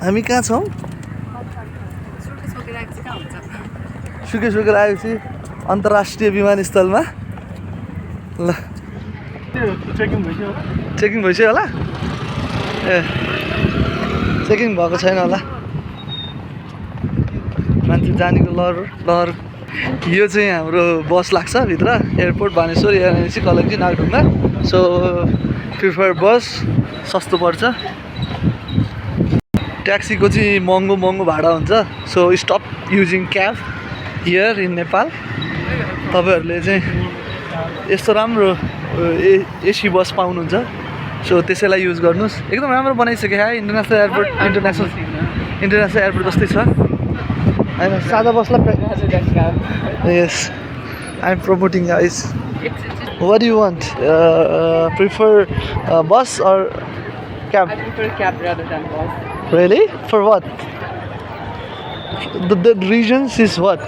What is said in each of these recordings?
हामी कहाँ छौँ सुकेर आएपछि अन्तर्राष्ट्रिय विमानस्थलमा ल चेकिङ भइसक्यो होला ए चेकिङ भएको छैन होला मान्छे जानेको लहर यो चाहिँ हाम्रो बस लाग्छ भित्र एयरपोर्ट बानेश्वर एयरएनसी कलेक्टी नागढुङ्गा सो प्रिफर बस सस्तो पर्छ ट्याक्सीको चाहिँ महँगो भाडा हुन्छ so stop using cab here in Nepal तपाईहरुले चाहिँ यस्तो राम्रो एसी बस पाउनुहुन्छ सो त्यसैलाई युज गर्नुस् एकदम राम्रो बनाइसक्यो है इन्टरनेसनल एयरपोर्ट जस्तै छ हैन सादा बसलाई yes I am promoting guys what do you want prefer bus or cab? I prefer cab rather than bus. Really? For what? The reasons is what?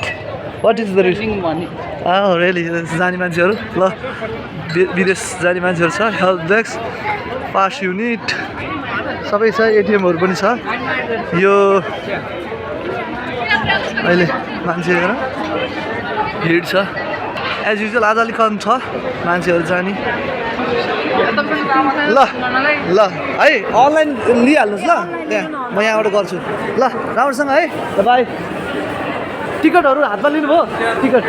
What is the reason? Saving money. Oh, really? जाने मान्छेहरु ल विदेश जाने मान्छेहरु छ help desk pass unit सबै छ एटीएमहरु पनि छ यो अहिले मान्छे हेर भिड छ एज युजुअल आज अलि कम छ मान्छेहरु जाने ल ल है अनलाइन लिइहाल्नुस् ल त्यहाँ म यहाँबाट गर्छु ल राम्रोसँग है ल बाई टिकटहरु हातमा लिनुभयो टिकट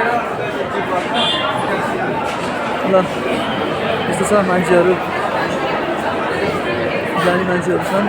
ल यस्तो छ मान्छेहरु जाने मान्छेहरु छन्